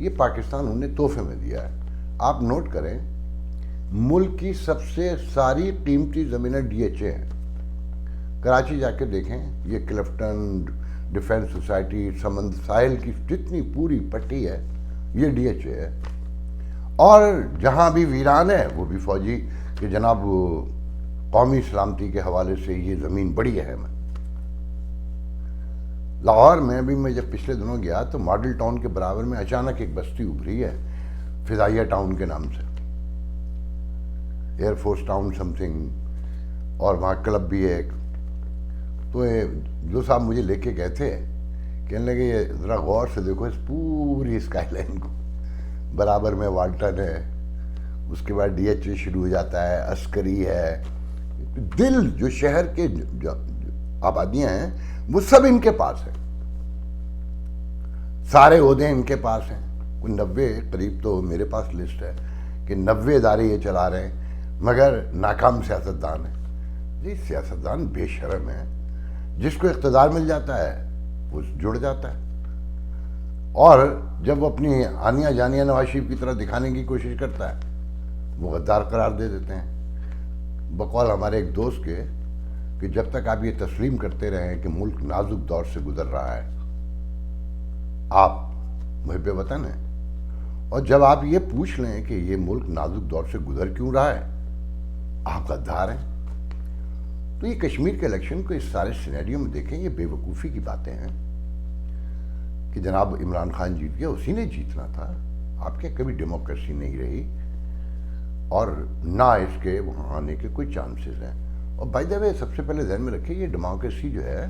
یہ پاکستان انہیں تحفے میں دیا ہے. آپ نوٹ کریں ملک کی سب سے ساری قیمتی زمینیں ڈی ایچ اے ہیں. کراچی جا کے دیکھیں یہ کلفٹن ڈیفنس سوسائٹی سمند ساحل کی جتنی پوری پٹی ہے یہ ڈی ایچ اے ہے. اور جہاں بھی ویران ہے وہ بھی فوجی کہ جناب قومی سلامتی کے حوالے سے یہ زمین بڑی اہم ہے. لاہور میں بھی میں جب پچھلے دنوں گیا تو ماڈل ٹاؤن کے برابر میں اچانک ایک بستی ابھری ہے فضائیہ ٹاؤن کے نام سے, air force town some thing, اور وہاں کلب بھی ہے ایک. تو جو صاحب مجھے لے کے گئے تھے کہنے لگے یہ ذرا غور سے دیکھو اس پوری اسکائی لائن کو, برابر میں والٹن ہے, اس کے بعد ڈی ایچ اے شروع ہو جاتا ہے, عسکری ہے, دل جو شہر کے آبادیاں ہیں وہ سب ان کے پاس ہیں, سارے عہدے ان کے پاس ہیں. کوئی 90 قریب تو میرے پاس لسٹ ہے کہ 90 ادارے یہ چلا رہے ہیں مگر ناکام سیاستدان ہیں. جی سیاستدان بے شرم ہے, جس کو اقتدار مل جاتا ہے وہ جڑ جاتا ہے, اور جب وہ اپنی آنیا جانیہ نواز شریف کی طرح دکھانے کی کوشش کرتا ہے وہ غدار قرار دے دیتے ہیں. بقول ہمارے ایک دوست کے کہ جب تک آپ یہ تسلیم کرتے رہیں کہ ملک نازک دور سے گزر رہا ہے آپ محب وطن ہیں, اور جب آپ یہ پوچھ لیں کہ یہ ملک نازک دور سے گزر کیوں رہا ہے آپ غدار ہیں. تو یہ کشمیر کے الیکشن کو اس سارے سینیریو میں دیکھیں, یہ بے وقوفی کی باتیں ہیں کہ جناب عمران خان جیت گیا, اسی نے جیتنا تھا. آپ کے کبھی ڈیموکریسی نہیں رہی اور نہ اس کے وہاں آنے کے کوئی چانسز ہیں. اور بائی دا وے سب سے پہلے ذہن میں رکھیں یہ ڈیموکریسی جو ہے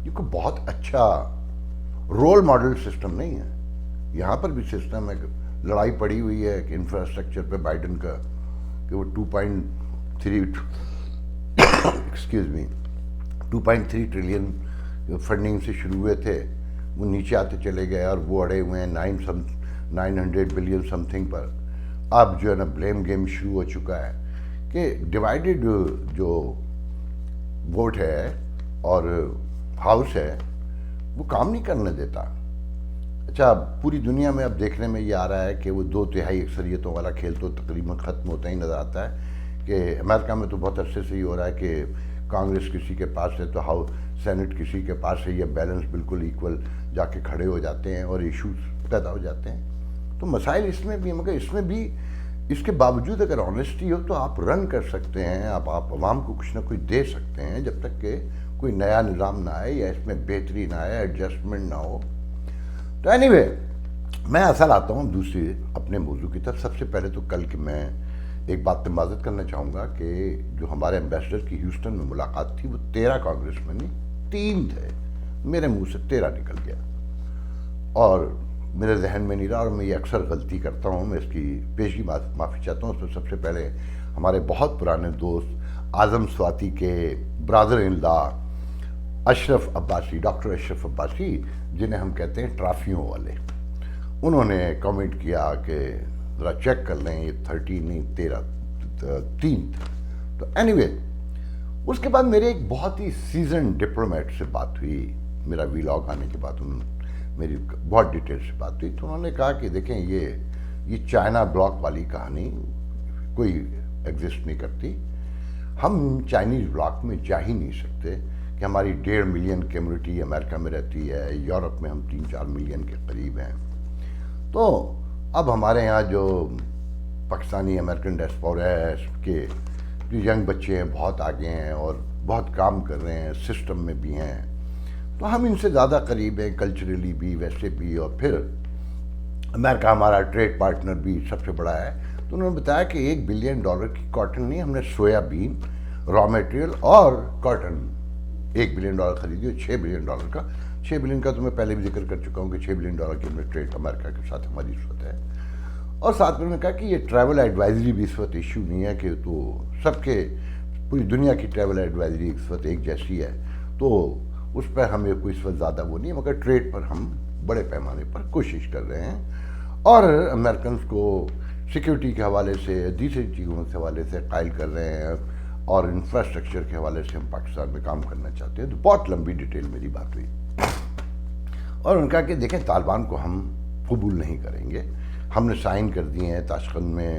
یہ کوئی بہت اچھا رول ماڈل سسٹم نہیں ہے. یہاں پر بھی سسٹم ہے, لڑائی پڑی ہوئی ہے کہ انفراسٹرکچر پہ بائیڈن کا کہ وہ 2.3 ٹریلین فنڈنگ سے شروع ہوئے تھے وہ نیچے آتے چلے گئے اور وہ اڑے ہوئے ہیں 900 بلین سم تھنگ پر. اب جو ہے نا بلیم گیم شروع ہو چکا ہے کہ ڈیوائیڈڈ جو ووٹ ہے اور ہاؤس ہے وہ کام نہیں کرنے دیتا. اچھا پوری دنیا میں اب دیکھنے میں یہ آ رہا ہے کہ وہ 2/3 اکثریتوں والا کھیل تو تقریباً ختم ہوتا ہی نظر آتا ہے کہ امریکہ میں تو بہت عرصے سے یہ ہو رہا ہے کہ کانگریس کسی کے پاس ہے تو ہاؤس سینٹ کسی کے پاس ہے, یہ بیلنس بالکل ایکول جا کے کھڑے ہو جاتے ہیں اور ایشوز پیدا ہو جاتے ہیں. تو مسائل اس میں بھی, مگر اس میں بھی اس کے باوجود اگر آنیسٹی ہو تو آپ رن کر سکتے ہیں, آپ عوام کو کچھ نہ کچھ دے سکتے ہیں جب تک کہ کوئی نیا نظام نہ آئے یا اس میں بہتری نہ آئے, ایڈجسٹمنٹ نہ ہو. تو اینی وے میں اصل آتا ہوں دوسری اپنے موضوع کی طرف. سب سے پہلے تو کل کی میں ایک بات پہ معذرت کرنا چاہوں گا کہ جو ہمارے ایمبیسڈر کی ہیوسٹن میں ملاقات تھی وہ 13 کانگریس مین 3 تھے, میرے منہ سے 13 نکل گیا اور میرے ذہن میں نہیں رہا, اور میں یہ اکثر غلطی کرتا ہوں, میں اس کی پیشگی معافی چاہتا ہوں. اس میں سب سے پہلے ہمارے بہت پرانے دوست اعظم سواتی کے برادر ان لا اشرف عباسی, ڈاکٹر اشرف عباسی جنہیں ہم کہتے ہیں ٹرافیوں والے, انہوں نے کامنٹ کیا کہ ذرا چیک کر لیں یہ 13 نہیں 3 تھا. تو اینی وے اس کے بعد میرے ایک بہت ہی سیزن ڈپلومیٹ سے بات ہوئی, میرا ویلاگ آنے کے بعد میری بہت ڈیٹیل سے بات ہوئی. تو انہوں نے کہا کہ دیکھیں یہ چائنا بلاک والی کہانی کوئی ایگزسٹ نہیں کرتی, ہم چائنیز بلاک میں جا ہی نہیں سکتے کہ ہماری 1.5 ملین کمیونٹی امریکہ میں رہتی ہے, یورپ میں ہم 3-4 ملین کے قریب ہیں. تو اب ہمارے یہاں جو پاکستانی امریکن ڈیسپورا ہے کے جو ینگ بچے ہیں بہت آگے ہیں اور بہت کام کر رہے ہیں, سسٹم میں بھی ہیں, تو ہم ان سے زیادہ قریب ہیں کلچرلی بھی ویسے بھی, اور پھر امریکہ ہمارا ٹریڈ پارٹنر بھی سب سے بڑا ہے. تو انہوں نے بتایا کہ $1 بلین کی کاٹن نہیں, ہم نے سویا بین را میٹیریل اور کاٹن $1 بلین خریدی اور $6 بلین کا. 6 بلین کا تو میں پہلے بھی ذکر کر چکا ہوں کہ $6 بلین کی ہم نے ٹریڈ امریکہ کے ساتھ ہماری اس وقت ہے. اور ساتھ میں انہوں نے کہا کہ یہ ٹریول ایڈوائزری بھی اس وقت ایشو نہیں ہے کہ تو سب کے پوری دنیا کی ٹریول ایڈوائزری اس وقت ایک جیسی ہے, تو اس پر ہمیں کوئی اس وقت زیادہ وہ نہیں ہے, مگر ٹریڈ پر ہم بڑے پیمانے پر کوشش کر رہے ہیں اور امریکنز کو سیکیورٹی کے حوالے سے دوسری چیزوں کے حوالے سے قائل کر رہے ہیں اور انفراسٹرکچر کے حوالے سے ہم پاکستان میں کام کرنا چاہتے ہیں. تو بہت لمبی ڈیٹیل میری بات ہوئی اور ان کا کہ دیکھیں طالبان کو ہم قبول نہیں کریں گے. ہم نے سائن کر دیے ہیں تاشقند میں،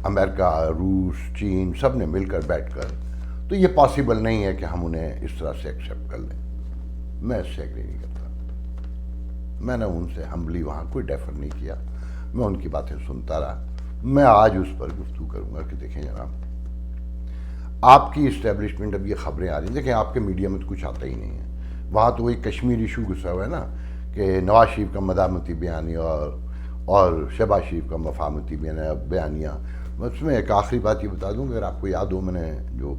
امریکہ، روس، چین سب نے مل کر بیٹھ کر، تو یہ پاسبل نہیں ہے کہ ہم انہیں اس طرح سے ایکسیپٹ کر لیں. میں اس سے ایگری نہیں کرتا. میں نے ان سے ہمبلی وہاں کوئی ڈیفر نہیں کیا، میں ان کی باتیں سنتا رہا. میں آج اس پر گفتگو کروں گا کہ دیکھیں جناب، آپ کی اسٹیبلشمنٹ، اب یہ خبریں آ رہی ہیں، دیکھیں آپ کے میڈیا میں تو کچھ آتا ہی نہیں ہے. وہاں تو وہی کشمیر ایشو گھسا ہوا ہے نا، کہ نواز شریف کا مداحمتی بیانیہ اور شہباز شریف کا مفاہمتی بیانیہ. اس میں ایک آخری بات یہ بتا دوں کہ اگر آپ کو یاد ہو، میں نے جو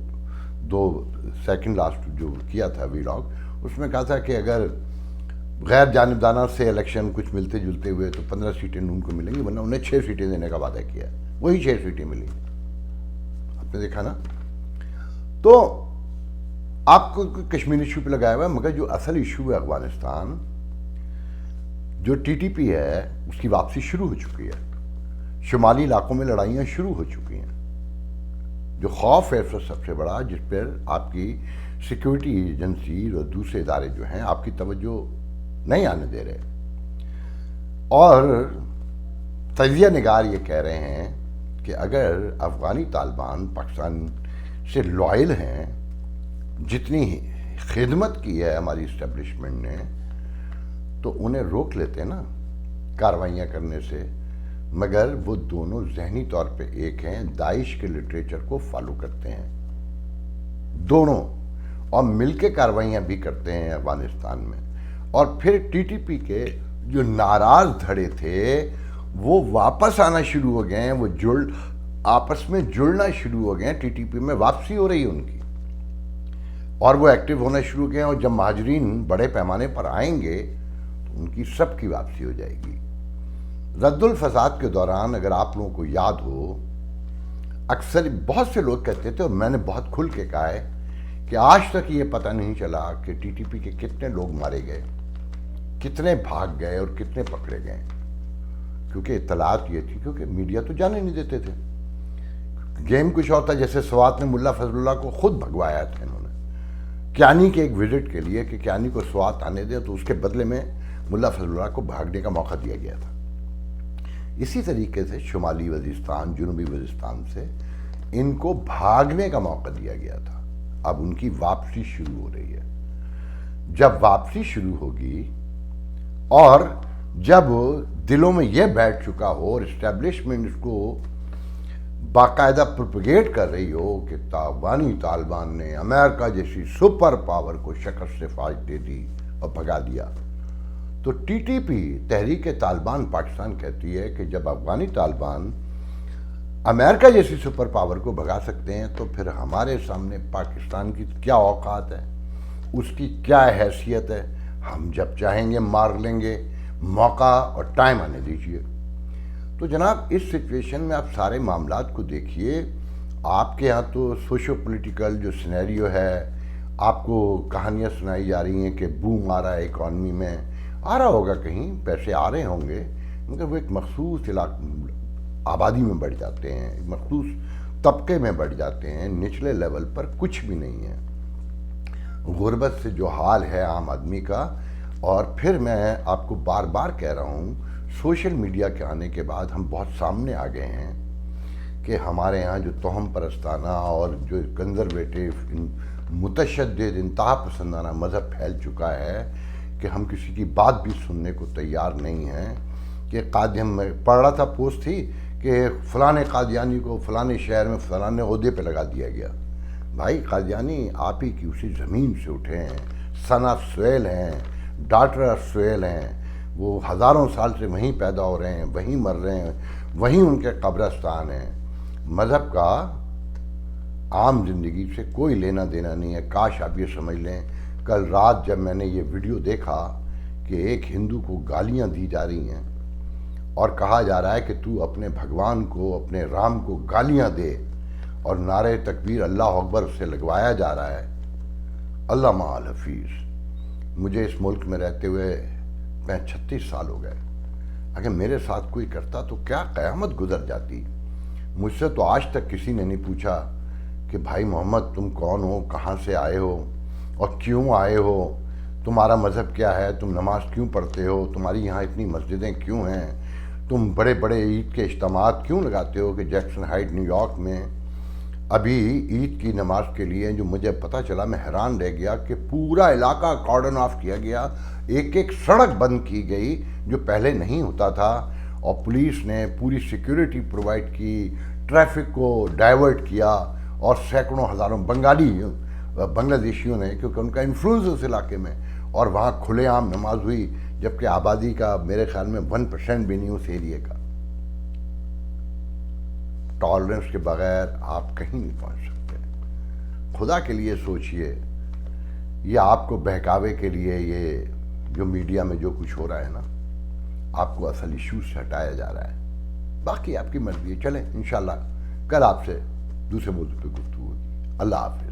2 لاسٹ جو کیا تھا ویلاگ، اس میں کہا تھا کہ اگر غیر جانبدارانہ سے الیکشن کچھ ملتے جلتے ہوئے تو 15 سیٹیں ان کو ملیں گی، ورنہ انہیں 6 سیٹیں دینے کا وعدہ کیا ہے. وہی 6 سیٹیں ملی. آپ نے دیکھا نا. تو آپ کو کشمیر ایشو پہ لگایا ہوا ہے، مگر جو اصل ایشو ہے افغانستان، جو ٹی ٹی پی ہے، اس کی واپسی شروع ہو چکی ہے. شمالی علاقوں میں لڑائیاں شروع ہو چکی ہیں. جو خوف ہے سب سے بڑا، جس پر آپ کی سیکیورٹی ایجنسی اور دوسرے ادارے جو ہیں آپ کی توجہ نہیں آنے دے رہے. اور تجزیہ نگار یہ کہہ رہے ہیں کہ اگر افغانی طالبان پاکستان سے لائل ہیں، جتنی خدمت کی ہے ہماری اسٹیبلشمنٹ نے، تو انہیں روک لیتے نا کاروائیاں کرنے سے. مگر وہ دونوں ذہنی طور پہ ایک ہیں، داعش کے لٹریچر کو فالو کرتے ہیں دونوں، اور مل کے کاروائیاں بھی کرتے ہیں افغانستان میں. اور پھر ٹی ٹی پی کے جو ناراض دھڑے تھے وہ واپس آنا شروع ہو گئے ہیں، وہ آپس میں جڑنا شروع ہو گئے ہیں. ٹی ٹی پی میں واپسی ہو رہی ہے ان کی، اور وہ ایکٹیو ہونا شروع ہو گئے ہیں. اور جب مہاجرین بڑے پیمانے پر آئیں گے تو ان کی سب کی واپسی ہو جائے گی. رد الفساد کے دوران اگر آپ لوگوں کو یاد ہو، اکثر بہت سے لوگ کہتے تھے، اور میں نے بہت کھل کے کہا ہے، کہ آج تک یہ پتہ نہیں چلا کہ ٹی ٹی پی کے کتنے لوگ مارے گئے، کتنے بھاگ گئے اور کتنے پکڑے گئے. کیونکہ اطلاعات یہ تھی، کیونکہ میڈیا تو جانے نہیں دیتے تھے. گیم کچھ اور تھا. جیسے سوات نے ملا فضل اللہ کو خود بھگوایا تھا انہوں نے کیانی کے ایک وزٹ کے لیے، کہ کیانی کو سوات آنے دے، تو اس کے بدلے میں ملا فضل اللہ کو بھاگنے کا موقع دیا گیا تھا. اسی طریقے سے شمالی وزیرستان، جنوبی وزیرستان سے ان کو بھاگنے کا موقع دیا گیا تھا. اب ان کی واپسی شروع ہو رہی ہے. جب واپسی شروع ہوگی اور جب دلوں میں یہ بیٹھ چکا ہو اور اسٹیبلشمنٹ اس کو باقاعدہ پروپیگیٹ کر رہی ہو کہ افغانی طالبان نے امریکہ جیسی سپر پاور کو شکست سے فاش دے دی اور بھگا دیا، تو ٹی ٹی پی تحریک طالبان پاکستان کہتی ہے کہ جب افغانی طالبان امریکہ جیسی سپر پاور کو بھگا سکتے ہیں تو پھر ہمارے سامنے پاکستان کی کیا اوقات ہے، اس کی کیا حیثیت ہے. ہم جب چاہیں گے مار لیں گے، موقع اور ٹائم آنے دیجیے. تو جناب اس سچویشن میں آپ سارے معاملات کو دیکھیے. آپ کے ہاں تو سوشو پولیٹیکل جو سینیریو ہے، آپ کو کہانیاں سنائی جا رہی ہیں کہ بوم آ رہا ہے اکانومی میں. آ رہا ہوگا، کہیں پیسے آ رہے ہوں گے، مگر وہ ایک مخصوص آبادی میں بڑھ جاتے ہیں، ایک مخصوص طبقے میں بڑھ جاتے ہیں. نچلے لیول پر کچھ بھی نہیں ہے. غربت سے جو حال ہے عام آدمی کا. اور پھر میں آپ کو بار بار کہہ رہا ہوں، سوشل میڈیا کے آنے کے بعد ہم بہت سامنے آ گئے ہیں کہ ہمارے ہاں جو توہم پرستانہ اور جو کنزرویٹو متشدد انتہا پسندانہ مذہب پھیل چکا ہے کہ ہم کسی کی بات بھی سننے کو تیار نہیں ہیں. کہ قادم میں پڑھ رہا تھا، پوسٹ تھی کہ فلاں قادیانی کو فلاں شہر میں فلاں عہدے پہ لگا دیا گیا. بھائی قادیانی آپ ہی کی اسی زمین سے اٹھے ہیں، سن آف سویل ہیں، ڈاٹر آف سویل ہیں. وہ ہزاروں سال سے وہیں پیدا ہو رہے ہیں، وہیں مر رہے ہیں، وہیں ان کے قبرستان ہیں. مذہب کا عام زندگی سے کوئی لینا دینا نہیں ہے. کاش آپ یہ سمجھ لیں. کل رات جب میں نے یہ ویڈیو دیکھا کہ ایک ہندو کو گالیاں دی جا رہی ہیں اور کہا جا رہا ہے کہ تو اپنے بھگوان کو، اپنے رام کو گالیاں دے، اور نعرہ تکبیر اللہ اکبر سے لگوایا جا رہا ہے. اللہ مع الحفیظ. مجھے اس ملک میں رہتے ہوئے 36 سال ہو گئے. اگر میرے ساتھ کوئی کرتا تو کیا قیامت گزر جاتی. مجھ سے تو آج تک کسی نے نہیں پوچھا کہ بھائی محمد تم کون ہو، کہاں سے آئے ہو اور کیوں آئے ہو. تمہارا مذہب کیا ہے، تم نماز کیوں پڑھتے ہو، تمہاری یہاں اتنی مسجدیں کیوں ہیں، تم بڑے بڑے عید کے اجتماعات کیوں لگاتے ہو کہ جیکسن ہائٹ نیو یارک میں ابھی عید کی نماز کے لیے جو مجھے پتہ چلا میں حیران رہ گیا کہ پورا علاقہ کارڈن آف کیا گیا، ایک ایک سڑک بند کی گئی جو پہلے نہیں ہوتا تھا، اور پولیس نے پوری سیکیورٹی پرووائڈ کی، ٹریفک کو ڈائیورٹ کیا، اور سینکڑوں ہزاروں بنگلہ دیشیوں نے، کیونکہ ان کا انفلوئنس اس علاقے میں، اور وہاں کھلے عام نماز ہوئی، جبکہ آبادی کا میرے خیال میں 1% بھی نہیں اس ایریے کا۔ ٹالرنس کے بغیر آپ کہیں نہیں پہنچ سکتے۔ خدا کے لیے سوچئے، یہ آپ کو بہکاوے کے لیے یہ جو میڈیا میں جو کچھ ہو رہا ہے نا، آپ کو اصل ایشوز سے ہٹایا جا رہا ہے۔ باقی آپ کی مرضی ہے، چلیں انشاءاللہ کل آپ سے دوسرے موضوع پہ گفتگو ہوگی۔ اللہ حافظ۔